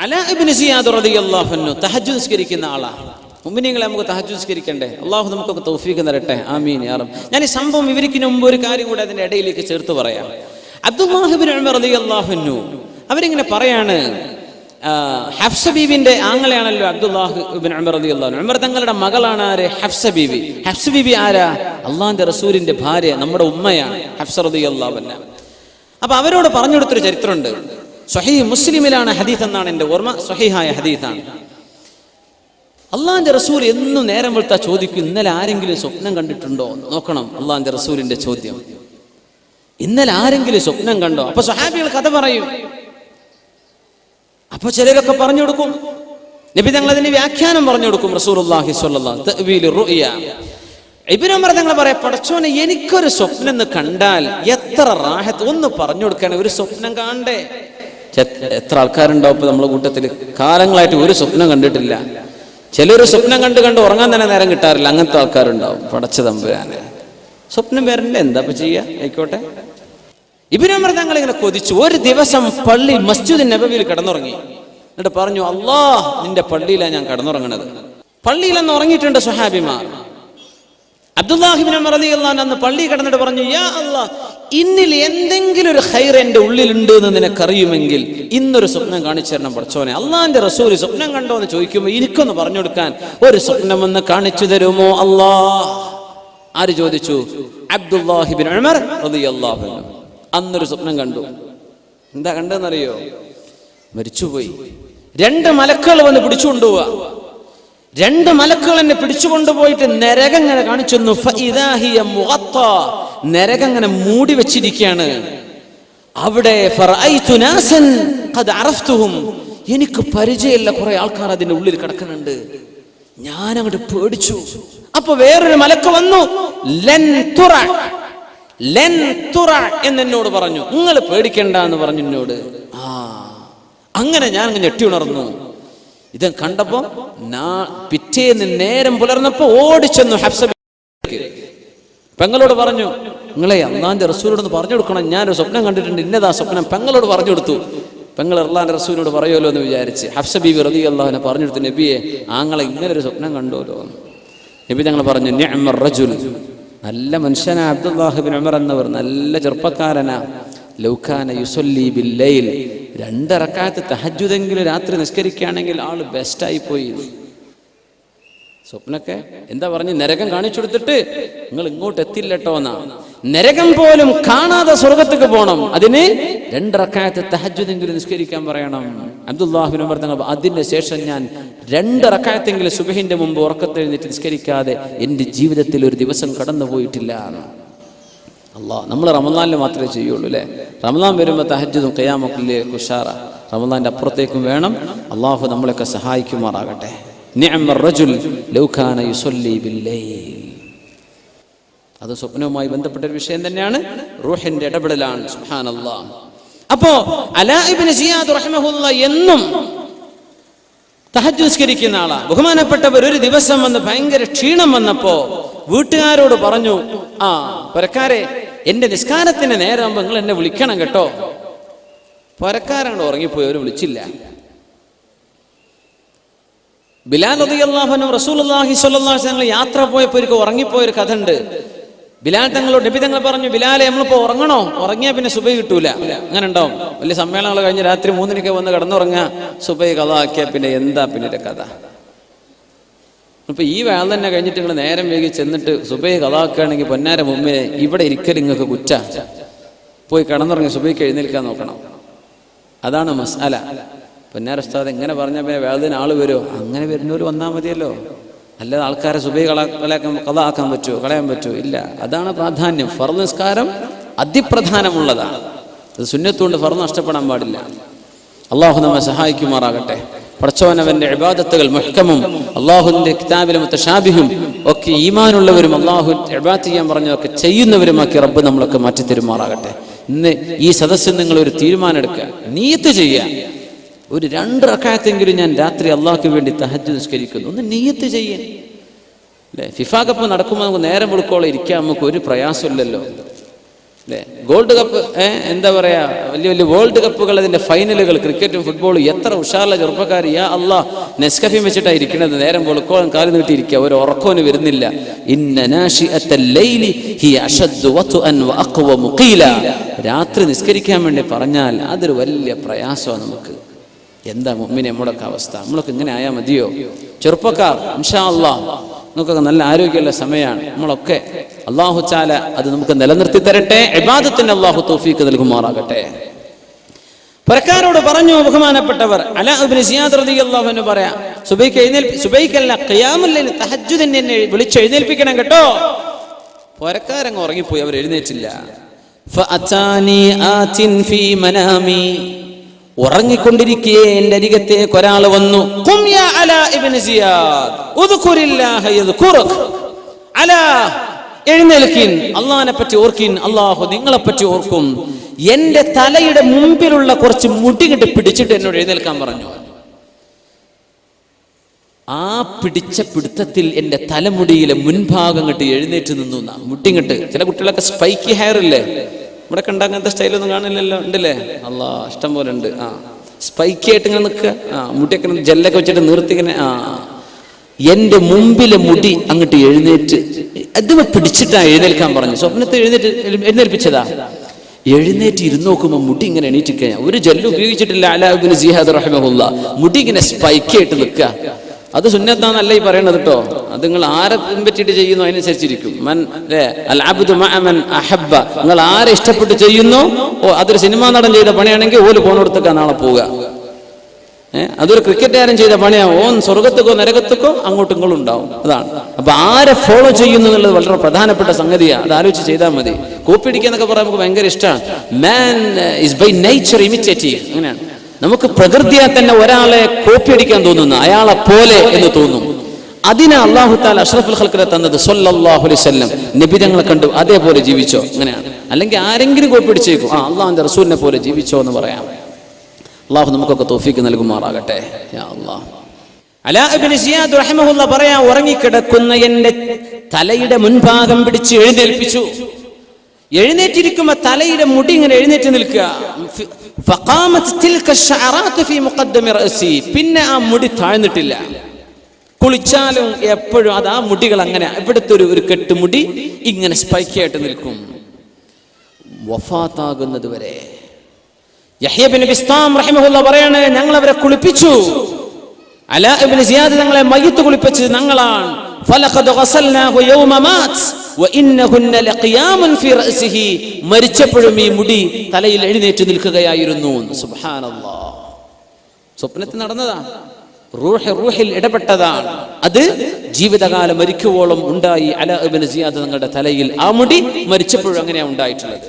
അലാ ഇബ്നു സിയാദ് റളിയല്ലാഹു അൻഹു തഹജ്ജുദ് നിസ്കരിക്കുന്ന ആളാണ്. മുഅ്മിനീങ്ങളെ നമുക്ക് തഹജ്ജുദ് നിസ്കരിക്കണ്ടേ? അള്ളാഹു നമുക്കൊക്കെ തൗഫീഖ് തരട്ടെ, ആമീൻ യാ റബ്ബ്. ഞാൻ ഈ സംഭവം വിവരിക്കുന്നതിന് മുമ്പ് ഒരു കാര്യം കൂടെ അതിന്റെ ഇടയിലേക്ക് ചേർത്ത് പറയാം. അബ്ദുല്ലാഹ് ഇബ്നു ഉമർ റളിയല്ലാഹു അൻഹു അവരിങ്ങനെ പറയാണ്, ഹഫ്സ ബീവിന്റെ ആങ്ങളെയാണല്ലോ അബ്ദുല്ലാഹ് ഇബ്നു ഉമർ റളിയല്ലാഹു അൻഹു. ഉമർ തങ്ങളുടെ മകളാണ് ആര്? ഹഫ്സ ബീവി. ഹഫ്സ ബീവി ആരാ? അള്ളാഹിന്റെ റസൂലിന്റെ ഭാര്യ, നമ്മുടെ ഉമ്മയാണ് ഹഫ്സ റളിയല്ലാഹു അൻഹ. അപ്പൊ അവരോട് പറഞ്ഞു കൊടുത്തൊരു ചരിത്രമുണ്ട്. സ്വഹീഹ് മുസ്ലിമിലാണ് ഹദീസ് എന്നാണ് എൻ്റെ ഓർമ്മ, സ്വഹീഹായ ഹദീസാണ്. അള്ളാഹിന്റെ റസൂൽ എന്നും നേരം വെളുത്താ ചോദിക്കും, ഇന്നലെ ആരെങ്കിലും സ്വപ്നം കണ്ടിട്ടുണ്ടോ? നോക്കണം അള്ളാഹിന്റെ റസൂലിന്റെ ചോദ്യം, ഇന്നലെ ആരെങ്കിലും സ്വപ്നം കണ്ടോ? അപ്പൊ സ്വഹാബികൾ കഥ പറയും. അപ്പൊ ചിലരൊക്കെ പറഞ്ഞു കൊടുക്കും, നബി തങ്ങൾ അതിന് വ്യാഖ്യാനം പറഞ്ഞു കൊടുക്കും. റസൂലുള്ളാഹി സ്വല്ലല്ലാഹു തഅ്വീലു റുഅ്യ. ഇബ്നു ഉമർ തങ്ങൾ പറയാം, പടച്ചോനെ എനിക്കൊരു സ്വപ്നം എന്ന് കണ്ടാൽ എത്ര റാഹത്ത്, ഒന്ന് പറഞ്ഞു കൊടുക്കാൻ. ഒരു സ്വപ്നം കാണണ്ടേ? എത്ര ആൾക്കാരുണ്ടാവും ഇപ്പൊ നമ്മളെ കൂട്ടത്തിൽ കാലങ്ങളായിട്ട് ഒരു സ്വപ്നം കണ്ടിട്ടില്ല. ചിലർ സ്വപ്നം കണ്ട് ഉറങ്ങാൻ തന്നെ നേരം കിട്ടാറില്ല. അങ്ങനത്തെ ആൾക്കാരുണ്ടാവും. പടച്ച തമ്പുരാനെ, സ്വപ്നം വരണ്ടേ, എന്താ ഇപ്പൊ ചെയ്യാ? ആയിക്കോട്ടെ. ഇബ്നു ഉമർ തങ്ങൾ ഇങ്ങനെ കൊതിച്ചു. ഒരു ദിവസം പള്ളി മസ്ജിദ് നബവിയിൽ കിടന്നുറങ്ങി. എന്നിട്ട് പറഞ്ഞു, അല്ലാഹ് നിന്റെ പള്ളിയിലാണ് ഞാൻ കിടന്നുറങ്ങണത്. പള്ളിയിലെന്ന് ഉറങ്ങിയിട്ടുണ്ട് സ്വഹാബിമാർ. അബ്ദുല്ലാഹി ഇബ്നു ഉമർ റളിയല്ലാഹു അൻഹു പള്ളി കിടന്നിട്ട് പറഞ്ഞു, യാ അല്ലാഹ്, ഇന്നിൽ എന്തെങ്കിലും ഒരു ഖൈർ എൻ്റെ ഉള്ളിലുണ്ട് എന്ന് നിനക്കറിയുമെങ്കിൽ ഇന്നൊരു സ്വപ്നം കാണിച്ചു തരണം പടച്ചോനെ. അള്ളാഹിന്റെ റസൂൽ സ്വപ്നം കണ്ടോ എന്ന് ചോദിക്കുമ്പോൾ എനിക്കൊന്ന് പറഞ്ഞു കൊടുക്കാൻ ഒരു സ്വപ്നം ഒന്ന് കാണിച്ചു തരുമോ അല്ലാഹ്? ആര് ചോദിച്ചു? അബ്ദുല്ലാഹി ഇബ്നു ഉമർ റളിയല്ലാഹു അൻഹു. അന്നൊരു സ്വപ്നം കണ്ടു. എന്താ കണ്ടെന്നറിയോ? മരിച്ചുപോയി. 2 മലക്കുകൾ വന്ന് പിടിച്ചുകൊണ്ടുപോവാ. 2 മലക്കുകൾ എന്നെ പിടിച്ചുകൊണ്ടുപോയിട്ട് നരകം ഇങ്ങനെ കാണിച്ചു. നരകം ഇങ്ങനെ മൂടി വെച്ചിരിക്കുകയാണ്. അവിടെ എനിക്ക് പരിചയമില്ല കുറെ ആൾക്കാർ അതിന്റെ ഉള്ളിൽ കിടക്കുന്നുണ്ട്. ഞാൻ അങ്ങോട്ട് പേടിച്ചു. അപ്പൊ വേറൊരു മലക്ക് വന്നു, എന്നോട് പറഞ്ഞു, നിങ്ങൾ പേടിക്കണ്ട എന്ന് പറഞ്ഞു എന്നോട്. അങ്ങനെ ഞാൻ ഞെട്ടി ഉണർന്നു. ഇത് കണ്ടപ്പോ പിറ്റേന്ന് നേരം പുലർന്നപ്പോ ഓടിച്ചെന്നു ഹഫ്സ പെങ്ങളോട് പറഞ്ഞു, നിങ്ങളെ അള്ളാഹിന്റെ റസൂലിനോട് പറഞ്ഞു കൊടുക്കണം, ഞാനൊരു സ്വപ്നം കണ്ടിട്ടുണ്ട്, ഇന്നതാ സ്വപ്നം. പെങ്ങളോട് പറഞ്ഞു കൊടുത്തു. പെങ്ങൾ അള്ളാഹിന്റെ റസൂലിനോട് പറയുമല്ലോ എന്ന് വിചാരിച്ച് ഹഫ്സ ബീവി റളിയല്ലാഹു അൻഹ പറഞ്ഞു കൊടുത്തു, നബിയെ ആങ്ങളെ ഇങ്ങനെ ഒരു സ്വപ്നം കണ്ടോലോ. നബി തങ്ങൾ പറഞ്ഞു, നിഅ്മർ റജുൽ, നല്ല മനുഷ്യനാ അബ്ദുല്ലാഹി ഇബ്നു ഉമർ എന്നവർ, നല്ല ചെറുപ്പക്കാരനാ. ലൗ കാന യുസല്ലി ബില്ലൈൽ, 2 റക്അത്ത് തഹജ്ജുദെങ്കിലും രാത്രി നിസ്കരിക്കുകയാണെങ്കിൽ ആള് ബെസ്റ്റായി പോയി. സ്വപ്നൊക്കെ എന്താ പറഞ്ഞ് നരകം കാണിച്ചു കൊടുത്തിട്ട് നിങ്ങൾ ഇങ്ങോട്ട് എത്തില്ലട്ടോ എന്നാ. നരകം പോലും കാണാതെ സ്വർഗത്തേക്ക് പോകണം, അതിന് 2 റക്അത്ത് തഹജ്ജുദെങ്കിലും നിസ്കരിക്കാൻ പറയണം. അബ്ദുല്ലാഹി ഇബ്നു ഉമർ തങ്ങൾ, അതിന് ശേഷം ഞാൻ 2 റക്അത്തെങ്കിലും സുബ്ഹിന്റെ മുമ്പ് ഉറക്കത്തെഴുന്നേറ്റ് നിസ്കരിക്കാതെ എൻ്റെ ജീവിതത്തിൽ ഒരു ദിവസം കടന്നു പോയിട്ടില്ല. അല്ലാഹ്, നമ്മൾ റമദാനിൽ മാത്രമേ ചെയ്യുള്ളൂ അല്ലേ? റമദാൻ വരുമ്പോൾ തഹജ്ജുദും ഖിയാമത്തുൽ ഉഷാറ. റമദാന്റെ അപ്പുറത്തേക്കും വേണം. അള്ളാഹു നമ്മളെയൊക്കെ സഹായിക്കുമാറാകട്ടെ. നിഅ്മർ റജുൽ ലൗ കാന യുസല്ലി ബില്ലൈൽ. അത് സ്വപ്നവുമായി ബന്ധപ്പെട്ട ഒരു വിഷയം തന്നെയാണ്. റൂഹിന്റെ ഇടപെടലാണ്. സുബ്ഹാനല്ലാഹ്. അപ്പോ അലാ ഇബ്നു സിയാദ് റഹിമഹുല്ലാഹ് എന്നും തഹജ്ജുദ് നിസ്കരിക്കുന്ന ആളാ. ബഹുമാനപ്പെട്ടവർ ഒരു ദിവസം വന്ന് ഭയങ്കര ക്ഷീണം വന്നപ്പോ വീട്ടുകാരോട് പറഞ്ഞു, പുരക്കാരെ, എന്റെ നിസ്കാരത്തിന് നേരമാകുമ്പോ നിങ്ങൾ എന്നെ വിളിക്കണം കേട്ടോ. പുരക്കാരങ്ങോട് ഉറങ്ങിപ്പോയി, അവർ വിളിച്ചില്ല. ബിലാൽ റളിയല്ലാഹു അൻഹു റസൂലുള്ളാഹി സ്വല്ലല്ലാഹു അലൈഹി വസല്ലം യാത്ര പോയപ്പോൾ ഉറങ്ങിപ്പോയൊരു കഥ ഉണ്ട്. ബിലാൽ തങ്ങളോട് നബി തങ്ങൾ പറഞ്ഞു, ബിലാലെ നമ്മളിപ്പോ ഉറങ്ങണോ? ഉറങ്ങിയാൽ പിന്നെ സുബഹി കിട്ടൂല. അങ്ങനെ ഉണ്ടാവും. വലിയ സമ്മേളനങ്ങൾ കഴിഞ്ഞ് രാത്രി 3 വന്ന് കിടന്നുറങ്ങുക, സുബഹി ഖളാ ആക്കിയാൽ പിന്നെ എന്താ പിന്നെ കഥ? ഇപ്പൊ ഈ വേള തന്നെ കഴിഞ്ഞിട്ട് നിങ്ങൾ നേരം വൈകി ചെന്നിട്ട് സുബഹി ഖളാ ആക്കുകയാണെങ്കിൽ പൊന്നാര മുമ്പേ ഇവിടെ ഇരിക്കൽ നിങ്ങൾക്ക് കുറ്റ. പോയി കിടന്നുറങ്ങി സുബഹിക്ക് എഴുന്നേൽക്കാൻ നോക്കണം. അതാണ് മസ്അല. പൊന്നാര ഉസ്താദ് എങ്ങനെ പറഞ്ഞാൽ പിന്നെ വേളത്തിന് ആള് വരുമോ? അങ്ങനെ വരുന്നവര് വന്നാൽ മതിയല്ലോ. അല്ലാതെ ആൾക്കാരെ സുബഹി ഖളാ ആക്കാൻ പറ്റുമോ? കളയാൻ പറ്റുമോ? ഇല്ല. അതാണ് പ്രാധാന്യം. ഫർദ് നിസ്കാരം അതിപ്രധാനമുള്ളതാണ്. അത് സുന്നത്തുകൊണ്ട് ഫർദ് നഷ്ടപ്പെടാൻ പാടില്ല. അള്ളാഹു നമ്മെ സഹായിക്കുമാറാകട്ടെ. പടച്ചവനവന്റെ ഇബാദത്തുകൾ മുഹ്കമും അള്ളാഹുവിന്റെ കിതാബിലെ മുത്തശാബിഹും ഒക്കെ ഈമാനുള്ളവരും അള്ളാഹു ഇബാദത്ത് ചെയ്യാൻ പറഞ്ഞതൊക്കെ ചെയ്യുന്നവരുമാക്കി റബ്ബ് നമ്മളൊക്കെ മാറ്റി തരുമാറാകട്ടെ. ഇന്ന് ഈ സദസ്സിൽ നിങ്ങൾ ഒരു തീരുമാനം എടുക്കുക, നിയ്യത്ത് ചെയ്യുക. ഒരു 2 റക്അത്തെങ്കിലും ഞാൻ രാത്രി അള്ളാഹ്ക്ക് വേണ്ടി തഹജ്ജുദ് നിസ്കരിക്കുന്നു. ഒന്ന് നിയ്യത്ത് ചെയ്യാൻ അല്ലേ? ഫിഫ കപ്പ് നടക്കുമ്പോൾ നമുക്ക് നേരം വെളുക്കോളം ഇരിക്കാൻ നമുക്ക് ഒരു പ്രയാസമില്ലല്ലോ അല്ലേ? ഗോൾഡ് കപ്പ്, എന്താ പറയാ, വലിയ വലിയ വേൾഡ് കപ്പുകൾ, അതിന്റെ ഫൈനലുകൾ, ക്രിക്കറ്റും ഫുട്ബോളും, എത്ര ഉഷാറുള്ള ചെറുപ്പക്കാർ, യാ അല്ലാ, നെസ്കഫി വെച്ചിട്ടാണ് ഇരിക്കുന്നത്. നേരം വെളുക്കോളം കാല് നീട്ടിയിരിക്കുക, ഒരു ഉറക്കോന് വരുന്നില്ല. ഇന്ന നാശിഅത്തൽ ലൈലി ഹിയ അശദ്ദു വത്അൻ വഅഖ്വമു ഖീല. രാത്രി നിസ്കരിക്കാൻ വേണ്ടി പറഞ്ഞാൽ അതൊരു വലിയ പ്രയാസമാണ് നമുക്ക്. എന്താ മുഅ്മിനെ നമ്മുടെയൊക്കെ അവസ്ഥ? നമ്മളൊക്കെ ഇങ്ങനെ ആയാൽ മതിയോ? ചെറുപ്പക്കാർ, ഇൻഷാ അല്ലാഹ് നമുക്കൊക്കെ നല്ല ആരോഗ്യമുള്ള സമയമാണ്. നമ്മളൊക്കെ അല്ലാഹു തആല അത് നമുക്ക് നിലനിർത്തി തരട്ടെ. ഇബാദത്തിന് അല്ലാഹു തൗഫീഖ് നൽകുമാറാകട്ടെ. പരക്കാരോട് പറഞ്ഞു ബഹുമാനപ്പെട്ടവർ അലാ ഇബ്നു സിയാദ് റളിയല്ലാഹു അൻഹു പറയാ, സുബൈക്കല്ല ഖിയാമുൽ ലൈൽ, തഹജ്ജുദിന് എന്നെ വിളിച്ചെഴുന്നേൽപ്പിക്കണം കേട്ടോ. പരക്കാരങ്ങ് ഉറങ്ങിപ്പോയി, അവർ എഴുന്നേറ്റില്ല. ഫഅതാനി ആതിൻ ഫീ മനാമി, ഉറങ്ങിക്കൊണ്ടിരിക്കേ എന്റെ അരികത്തേക്ക് ഒരാൾ വന്നു. ഖും യാ അലാ ഇബ്നു സിയാദ് ഉദ്കുരില്ലാഹ യദ്കുറുക. അലാ, എഴുന്നേൽക്കിൻ, അല്ലാഹനെ പറ്റി ഓർക്കിൻ, അല്ലാഹു നിങ്ങളെ പറ്റി ഓർക്കും. എന്റെ തലയുടെ മുമ്പിലുള്ള കുറച്ച് മുടി കെട്ടി പിടിച്ചിട്ട് എന്നോട് എഴുന്നേൽക്കാൻ പറഞ്ഞു. ആ പിടിച്ച പിടുത്തത്തിൽ എന്റെ തലമുടിയിലെ മുൻഭാഗം കെട്ടി എഴുന്നേറ്റ് നിന്നു. മുട്ടിങ്ങട്ട്, ചില കുട്ടികളൊക്കെ സ്പൈക്കി ഹെയർ ഇല്ലേ, ഇവിടെ കണ്ട അങ്ങനത്തെ സ്റ്റൈലൊന്നും കാണില്ലല്ലോ, ഉണ്ടല്ലേ? അല്ലാ, ഇഷ്ടം പോലെ ഉണ്ട്. സ്പൈക്കി ആയിട്ട് ഇങ്ങനെ നിൽക്കുക, മുടിയൊക്കെ ജെല്ലൊക്കെ വെച്ചിട്ട് നിർത്തിങ്ങനെ. എന്റെ മുമ്പിലെ മുടി അങ്ങോട്ട് എഴുന്നേറ്റ്, അത് പിടിച്ചിട്ടാ എഴുന്നേൽക്കാൻ പറഞ്ഞു. സ്വപ്നത്തെ എഴുന്നേൽപ്പിച്ചതാ. എഴുന്നേറ്റ് ഇരുന്ന് നോക്കുമ്പോൾ മുടി ഇങ്ങനെ എണീറ്റിക്കുക. ഒരു ജെല്ല് ഉപയോഗിച്ചിട്ടില്ല അലാ ഇബ്നു സിയാദ് റഹിമഹുല്ലാ. മുടി ഇങ്ങനെ സ്പൈക്കി ആയിട്ട് നിൽക്കുക. അത് സുന്നത്താന്നല്ല ഈ പറയണത് കേട്ടോ. അത് നിങ്ങൾ ആരെ പറ്റിയിട്ട് ചെയ്യുന്നു അതിനനുസരിച്ചിരിക്കും. നിങ്ങൾ ആരെ ഇഷ്ടപ്പെട്ട് ചെയ്യുന്നു, അതൊരു സിനിമാ നടൻ ചെയ്ത പണിയാണെങ്കിൽ ഓല് പോണോടത്തേക്കാ നാളെ പോവുക. അതൊരു ക്രിക്കറ്റുകാരൻ ചെയ്ത പണിയാ, ഓൻ സ്വർഗത്തേക്കോ നരകത്തേക്കോ അങ്ങോട്ടും ഇങ്ങോട്ടും ഉണ്ടാവും. അതാണ്. അപ്പൊ ആരെ ഫോളോ ചെയ്യുന്നു എന്നുള്ളത് വളരെ പ്രധാനപ്പെട്ട സംഗതിയാണ്. അത് ആലോചിച്ച് ചെയ്താൽ മതി. കോപ്പി അടിക്കുക എന്നൊക്കെ പറയാൻ നമുക്ക് ഭയങ്കര ഇഷ്ടമാണ്. Man is by nature imitative. അങ്ങനെയാണ്. നമുക്ക് പ്രകൃതിയെ തന്നെ ഒരാളെ കോപ്പി അടിക്കാൻ തോന്നുന്നു, അയാളെ പോലെ എന്ന് തോന്നും. അതിനെ അല്ലാഹു തആല അഷ്റഫുൽ ഖൽഖിനെ തന്നത് സ്വല്ലല്ലാഹു അലൈഹി വസല്ലം. നബി തങ്ങളെ കണ്ടു അതേപോലെ ജീവിച്ചോ, അങ്ങനെയാണ്. അല്ലെങ്കിൽ ആരെങ്കിലും കോപ്പി അടിച്ചേക്കും, അള്ളാഹുവിന്റെ റസൂലിനെ പോലെ ജീവിച്ചോ എന്ന് പറയാം. അള്ളാഹു നമുക്കൊക്കെ തൗഫീഖ് നൽകുമാറാകട്ടെ. യാ അല്ലാഹ്. അലാ ഇബ്നു സിയാദ് റഹിമഹുല്ലാ പറയാ, ഉറങ്ങിക്കിടക്കുന്ന എന്റെ തലയുടെ മുൻഭാഗം പിടിച്ച് എഴുന്നേൽപ്പിച്ചു. എഴുന്നേറ്റിരിക്കുമ്പോ തലയുടെ മുടി ഇങ്ങനെ എഴുന്നേറ്റ് നിൽക്കുക. പിന്നെ ആ മുടി താഴ്ന്നിട്ടില്ല. കുളിച്ചാലും എപ്പോഴും അത് ആ മുടികൾ അങ്ങനെ ഇവിടുത്തെ ഒരു കെട്ടുമുടി ഇങ്ങനെ സ്പൈക്കായിട്ട് നിൽക്കും വഫാത്താകുന്നത് വരെ. യഹ്യ ഇബ്നു ബിസ്താം റഹിമഹുല്ലാഹ് പറയാണ്, ഞങ്ങൾ അവരെ കുളിപ്പിച്ചു. അലാ ഇബ്നു സിയാദ് തങ്ങളെ മയ്യിത്ത് കുളിപ്പിച്ചത് ഞങ്ങളാണ്. ഫലഖദ് ഗസൽനാഹു യൗമ മാത് വഇന്നഹുന്ന ലഖിയാമുൻ ഫീ റഅസിഹി. മരിച്ചപ്പോഴും ഈ മുടി തലയിൽ എഴുന്നേറ്റ് നിൽക്കുകയായിരുന്നു. സുബ്ഹാനല്ലാഹ്. സ്വപ്നത്തിൽ നടന്നതാ. റൂഹിൽ ഇടപെട്ടതാണ്. അത് ജീവിതകാലം മരിക്കുവോളം ഉണ്ടായി. അലാ ഇബ്നു സിയാദ് തങ്ങളുടെ തലയിൽ ആ മുടി മരിച്ചപ്പോഴും അങ്ങനെയാണ് ഉണ്ടായിട്ടുള്ളത്.